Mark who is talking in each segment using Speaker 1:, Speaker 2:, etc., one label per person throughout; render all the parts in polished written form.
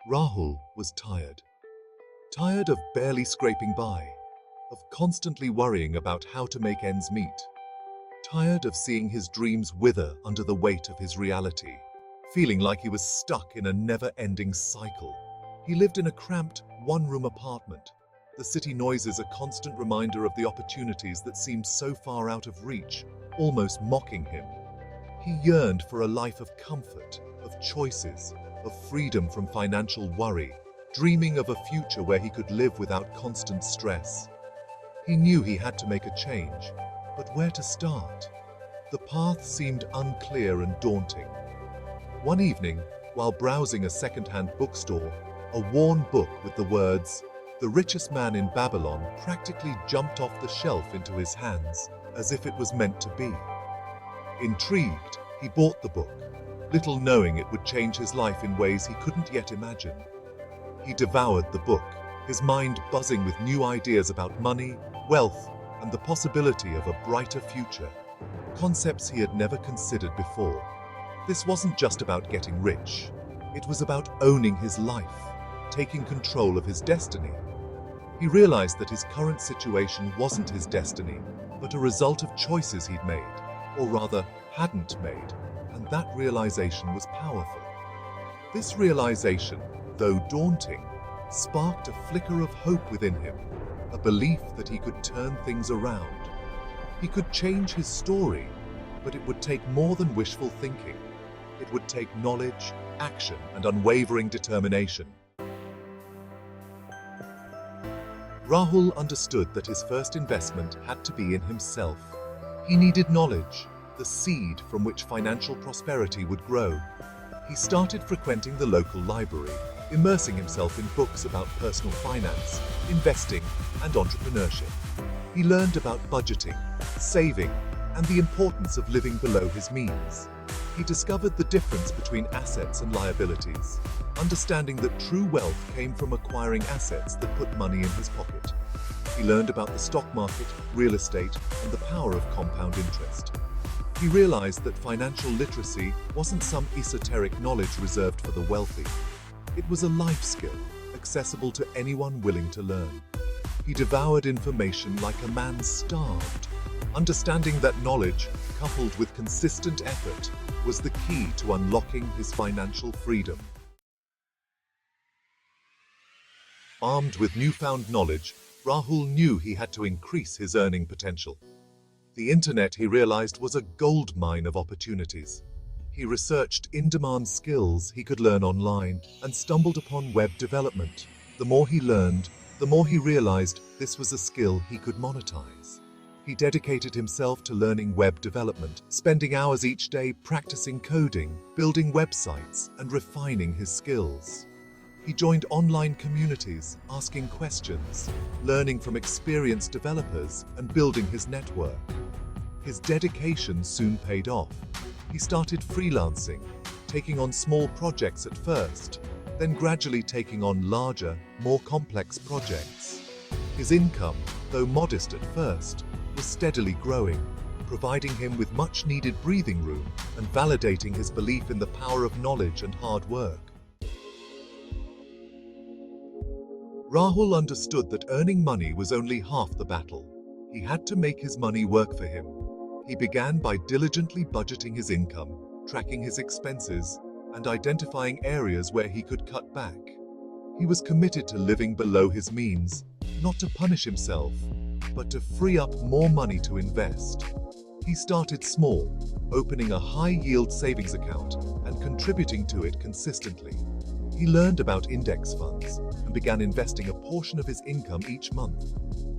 Speaker 1: Rahul was tired. Tired of barely scraping by, of constantly worrying about how to make ends meet. Tired of seeing his dreams wither under the weight of his reality, feeling like he was stuck in a never-ending cycle. He lived in a cramped, one-room apartment, the city noises a constant reminder of the opportunities that seemed so far out of reach, almost mocking him. He yearned for a life of comfort, of choices, of freedom from financial worry, dreaming of a future where he could live without constant stress. He knew he had to make a change, but where to start? The path seemed unclear and daunting. One evening, while browsing a second-hand bookstore, a worn book with the words, "The richest man in Babylon," practically jumped off the shelf into his hands, as if it was meant to be. Intrigued, he bought the book, little knowing it would change his life in ways he couldn't yet imagine. He devoured the book, his mind buzzing with new ideas about money, wealth, and the possibility of a brighter future, concepts he had never considered before. This wasn't just about getting rich. It was about owning his life, taking control of his destiny. He realized that his current situation wasn't his destiny, but a result of choices he'd made, or rather, hadn't made, and that realization was powerful. This realization, though daunting, sparked a flicker of hope within him, a belief that he could turn things around. He could change his story, but it would take more than wishful thinking. It would take knowledge, action, and unwavering determination. Rahul understood that his first investment had to be in himself. He needed knowledge, the seed from which financial prosperity would grow. He started frequenting the local library, immersing himself in books about personal finance, investing, and entrepreneurship. He learned about budgeting, saving, and the importance of living below his means. He discovered the difference between assets and liabilities, understanding that true wealth came from acquiring assets that put money in his pocket. He learned about the stock market, real estate, and the power of compound interest. He realized that financial literacy wasn't some esoteric knowledge reserved for the wealthy. It was a life skill, accessible to anyone willing to learn. He devoured information like a man starved, understanding that knowledge, coupled with consistent effort, was the key to unlocking his financial freedom. Armed with newfound knowledge, Rahul knew he had to increase his earning potential. The internet, he realized, was a gold mine of opportunities. He researched in-demand skills he could learn online and stumbled upon web development. The more he learned, the more he realized this was a skill he could monetize. He dedicated himself to learning web development, spending hours each day practicing coding, building websites, and refining his skills. He joined online communities, asking questions, learning from experienced developers, and building his network. His dedication soon paid off. He started freelancing, taking on small projects at first, then gradually taking on larger, more complex projects. His income, though modest at first, was steadily growing, providing him with much-needed breathing room and validating his belief in the power of knowledge and hard work. Rahul understood that earning money was only half the battle. He had to make his money work for him. He began by diligently budgeting his income, tracking his expenses, and identifying areas where he could cut back. He was committed to living below his means, not to punish himself, but to free up more money to invest. He started small, opening a high-yield savings account and contributing to it consistently. He learned about index funds and began investing a portion of his income each month,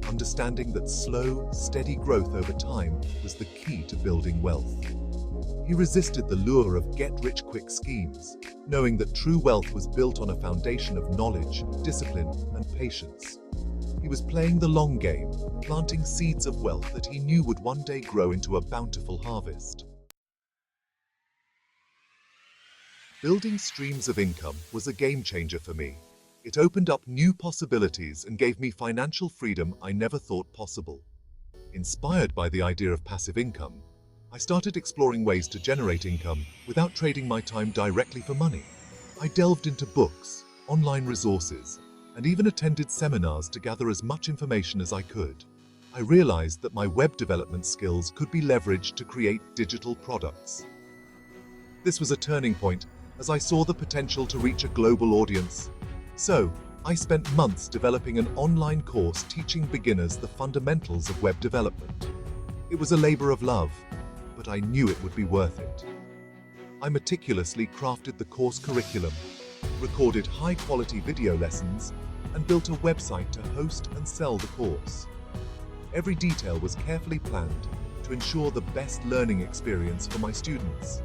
Speaker 1: understanding that slow, steady growth over time was the key to building wealth. He resisted the lure of get-rich-quick schemes, knowing that true wealth was built on a foundation of knowledge, discipline, and patience. He was playing the long game, planting seeds of wealth that he knew would one day grow into a bountiful harvest. Building streams of income was a game-changer for me. It opened up new possibilities and gave me financial freedom I never thought possible. Inspired by the idea of passive income, I started exploring ways to generate income without trading my time directly for money. I delved into books, online resources, and even attended seminars to gather as much information as I could. I realized that my web development skills could be leveraged to create digital products. This was a turning point as I saw the potential to reach a global audience. So, I spent months developing an online course teaching beginners the fundamentals of web development. It was a labor of love, but I knew it would be worth it. I meticulously crafted the course curriculum, recorded high-quality video lessons, and built a website to host and sell the course. Every detail was carefully planned to ensure the best learning experience for my students.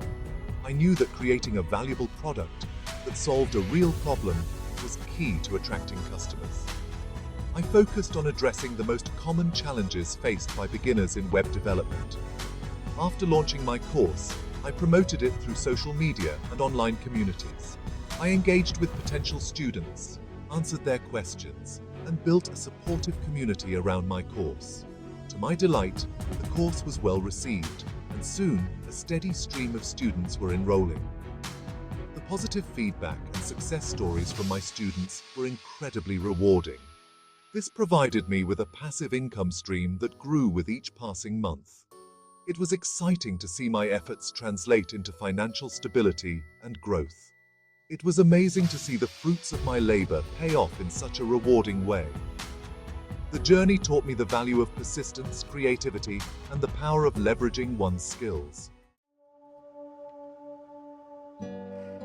Speaker 1: I knew that creating a valuable product that solved a real problem was key to attracting customers. I focused on addressing the most common challenges faced by beginners in web development. After launching my course, I promoted it through social media and online communities. I engaged with potential students, answered their questions, and built a supportive community around my course. To my delight, the course was well received, and soon a steady stream of students were enrolling. The positive feedback and success stories from my students were incredibly rewarding. This provided me with a passive income stream that grew with each passing month. It was exciting to see my efforts translate into financial stability and growth. It was amazing to see the fruits of my labor pay off in such a rewarding way. The journey taught me the value of persistence, creativity, and the power of leveraging one's skills.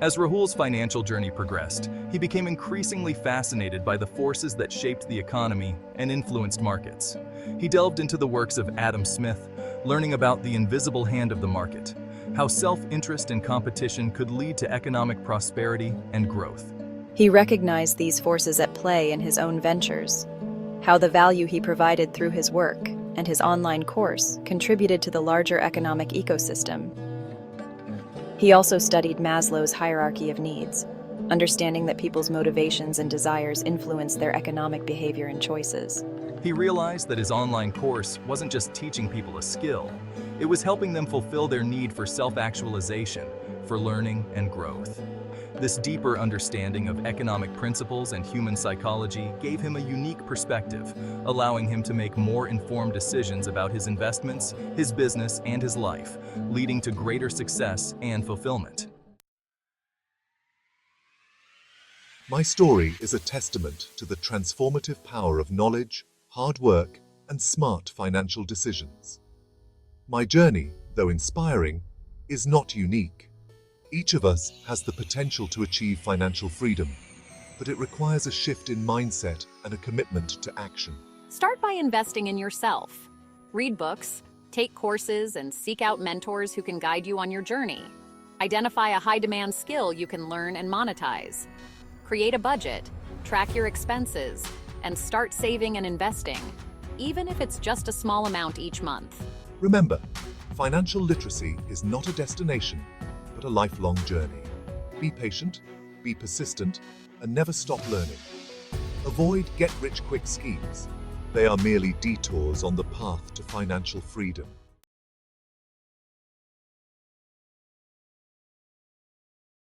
Speaker 2: As Rahul's financial journey progressed, he became increasingly fascinated by the forces that shaped the economy and influenced markets. He delved into the works of Adam Smith, learning about the invisible hand of the market, how self-interest and competition could lead to economic prosperity and growth.
Speaker 3: He recognized these forces at play in his own ventures, how the value he provided through his work and his online course contributed to the larger economic ecosystem. He also studied Maslow's hierarchy of needs, understanding that people's motivations and desires influence their economic behavior and choices.
Speaker 2: He realized that his online course wasn't just teaching people a skill, it was helping them fulfill their need for self-actualization, for learning and growth. This deeper understanding of economic principles and human psychology gave him a unique perspective, allowing him to make more informed decisions about his investments, his business, and his life, leading to greater success and fulfillment.
Speaker 1: My story is a testament to the transformative power of knowledge, hard work, and smart financial decisions. My journey, though inspiring, is not unique. Each of us has the potential to achieve financial freedom, but it requires a shift in mindset and a commitment to action.
Speaker 4: Start by investing in yourself. Read books, take courses, and seek out mentors who can guide you on your journey. Identify a high-demand skill you can learn and monetize. Create a budget, track your expenses, and start saving and investing, even if it's just a small amount each month.
Speaker 1: Remember, financial literacy is not a destination, but a lifelong journey. Be patient, be persistent, and never stop learning. Avoid get-rich-quick schemes. They are merely detours on the path to financial freedom.